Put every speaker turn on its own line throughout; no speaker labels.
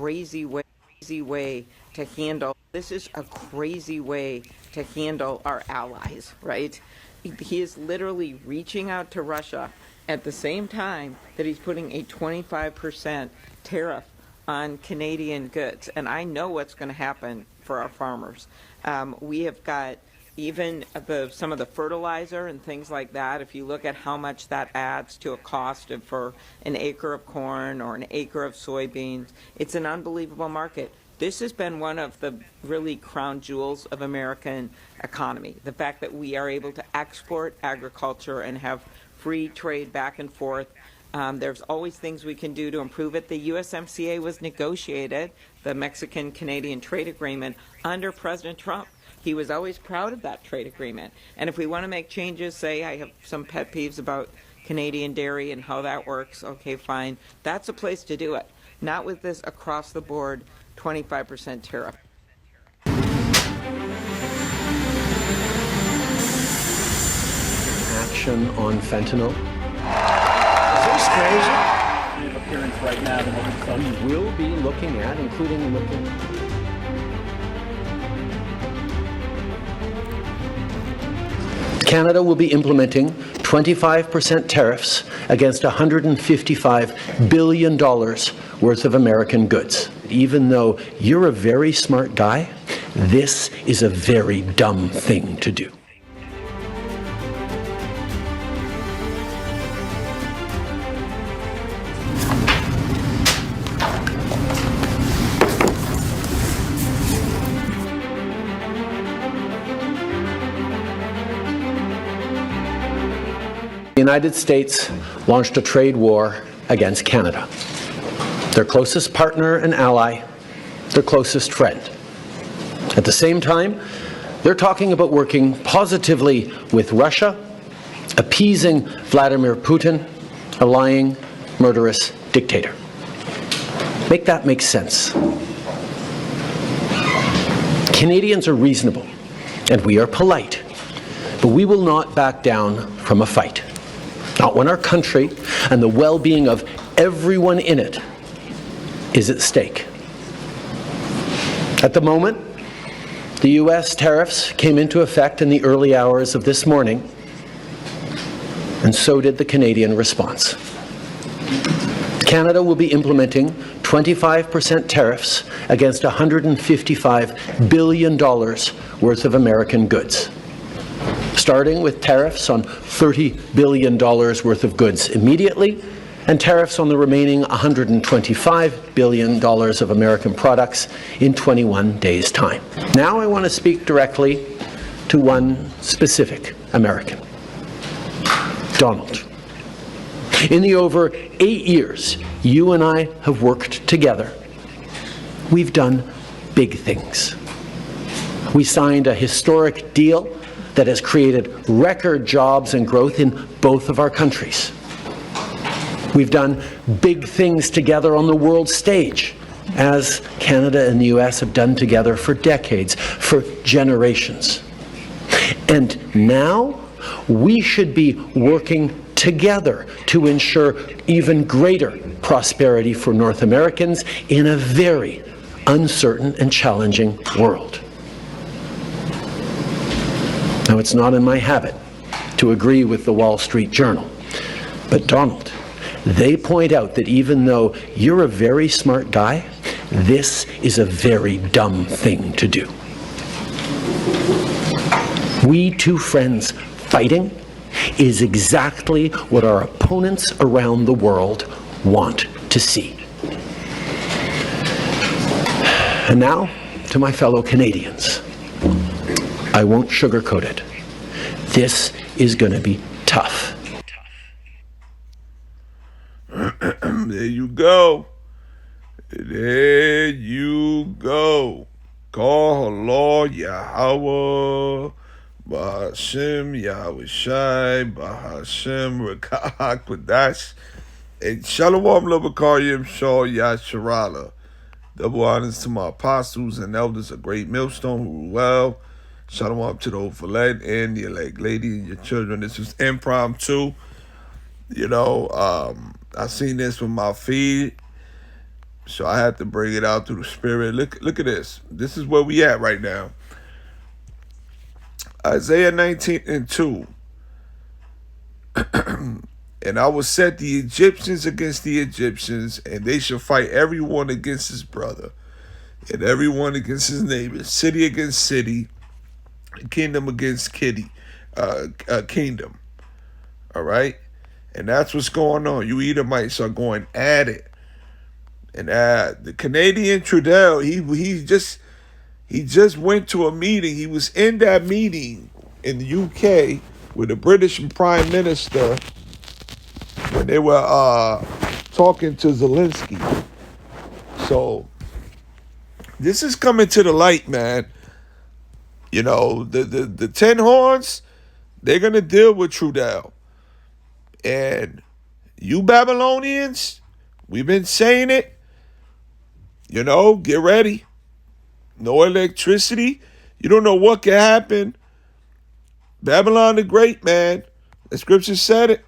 way to handle our allies, right? He is literally reaching out to Russia at the same time that he's putting a 25% tariff on Canadian goods. And I know what's going to happen for our farmers. We have got even some of the fertilizer and things like that. If you look at how much that adds to a cost for an acre of corn or an acre of soybeans, it's an unbelievable market. This has been one of the really crown jewels of American economy. The fact that we are able to export agriculture and have free trade back and forth. There's always things we can do to improve it. The USMCA was negotiated, the Mexican-Canadian trade agreement, under President Trump. He was always proud of that trade agreement. And if we want to make changes, say I have some pet peeves about Canadian dairy and how that works, okay, fine. That's a place to do it. Not with this across-the-board 25% tariff.
Action on fentanyl.
Is this crazy? Appearance right now.
We will be looking at, including looking. Canada will be implementing 25% tariffs against $155 billion worth of American goods. Even though you're a very smart guy, this is a very dumb thing to do. The United States launched a trade war against Canada, their closest partner and ally, their closest friend. At the same time, they're talking about working positively with Russia, appeasing Vladimir Putin, a lying, murderous dictator. Make that make sense. Canadians are reasonable, and we are polite, but we will not back down from a fight. Not when our country and the well-being of everyone in it is at stake. At the moment, the U.S. tariffs came into effect in the early hours of this morning, and so did the Canadian response. Canada will be implementing 25% tariffs against $155 billion worth of American goods, starting with tariffs on $30 billion worth of goods immediately, and tariffs on the remaining $125 billion of American products in 21 days' time. Now I want to speak directly to one specific American, Donald. In the over 8 years you and I have worked together, we've done big things. We signed a historic deal that has created record jobs and growth in both of our countries. We've done big things together on the world stage, as Canada and the US have done together for decades, for generations. And now we should be working together to ensure even greater prosperity for North Americans in a very uncertain and challenging world. Now, it's not in my habit to agree with the Wall Street Journal, but Donald, they point out that even though you're a very smart guy, this is a very dumb thing to do. We two friends fighting is exactly what our opponents around the world want to see. And now, to my fellow Canadians, I won't sugarcoat it. This is going to be tough.
There you go. There you go. Call Allah Yahweh, Bahashem Yahweh Shai, Bahashem Rekah Kwadash, and Shalom Labakar Shaw Yasharala. Double honors to my apostles and elders of Great Millstone who rule well. Shalom up to the Ophalet and the elect lady and your children. This is impromptu. You know, I seen this with my feed. So I had to bring it out through the spirit. Look at this. This is where we at right now. Isaiah 19:2. And I will set the Egyptians against the Egyptians, and they shall fight everyone against his brother, and everyone against his neighbor, city against city, kingdom against kingdom. All right? And that's what's going on. You Edomites are going at it. And the Canadian Trudeau, he just went to a meeting. He was in that meeting in the UK with the British Prime Minister when they were talking to Zelensky. So this is coming to the light, man. You know, the 10 horns, they're going to deal with Trudeau. And you Babylonians, we've been saying it. You know, get ready. No electricity. You don't know what can happen. Babylon the Great, man. The scripture said it.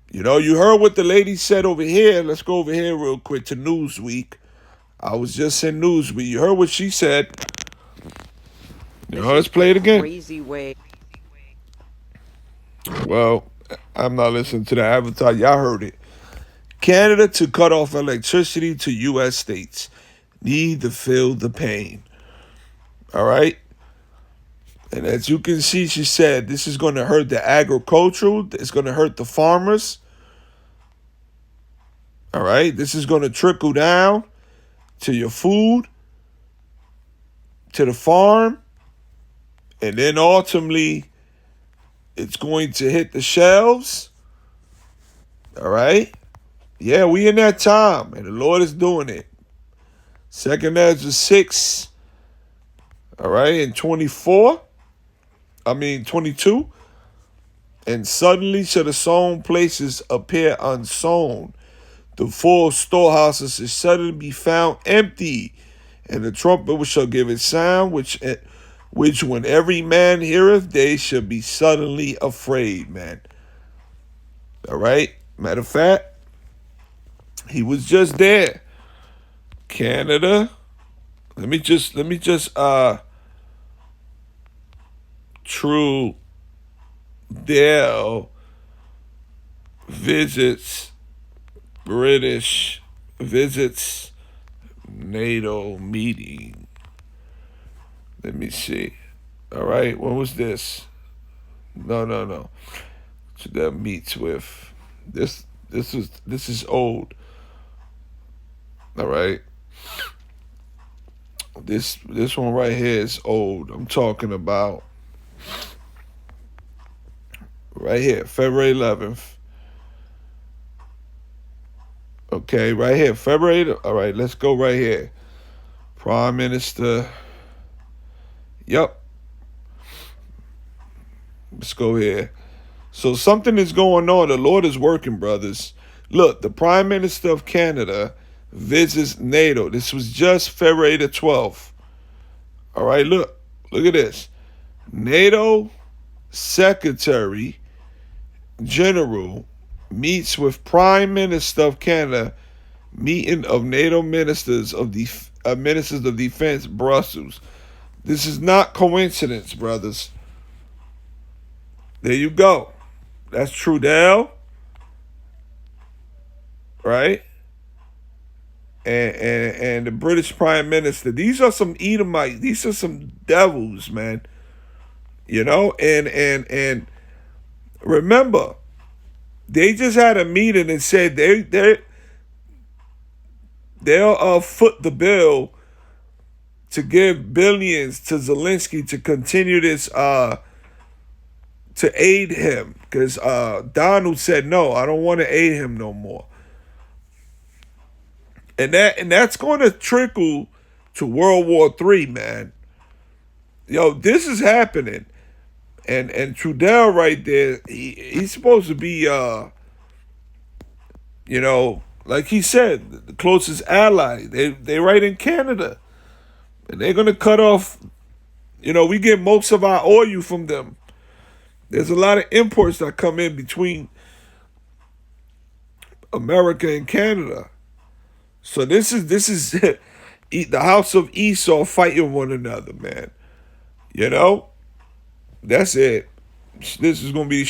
You know, you heard what the lady said over here. Let's go over here real quick to Newsweek. I was just in Newsweek. You heard what she said. You know, let's play it again.
Crazy way.
Well, I'm not listening to the avatar. Y'all heard it. Canada to cut off electricity to U.S. states. Need to feel the pain. All right? And as you can see, she said, this is going to hurt the agricultural. It's going to hurt the farmers. All right? This is going to trickle down to your food, to the farm, and then ultimately it's going to hit the shelves. All right? Yeah, we in that time, and the Lord is doing it. 2 Ezra 6, all right, and 22. And suddenly shall the sown places appear unsown. The full storehouses shall suddenly be found empty, and the trumpet shall give its sound, which when every man heareth, they shall be suddenly afraid, man. All right? Matter of fact, he was just there. Canada. Let me just Trudeau visits NATO meeting. Let me see. All right, when was this? No. Trudeau meets with this is old. All right. This one right here is old. I'm talking about right here, February 11th. Okay, right here, February. All right, let's go right here. Prime Minister. Yep. Let's go here. So something is going on. The Lord is working, brothers. Look, the Prime Minister of Canada visits NATO. This was just February the 12th. All right, look at this. NATO Secretary General meets with Prime Minister of Canada. Meeting of NATO ministers of defense, Brussels. This is not coincidence, brothers. There you go. That's Trudeau, right? And the British Prime Minister. These are some Edomites. These are some devils, man. You know, and remember, they just had a meeting and said they'll foot the bill to give billions to Zelensky to continue this to aid him, because Donald said no, I don't want to aid him no more. And that's going to trickle to World War III, man. Yo, this is happening. And Trudeau right there, he's supposed to be, you know, like he said, the closest ally. They right in Canada. And they're going to cut off, you know, we get most of our oil from them. There's a lot of imports that come in between America and Canada. So this is the house of Esau fighting one another, man. You know? That's it. This is gonna be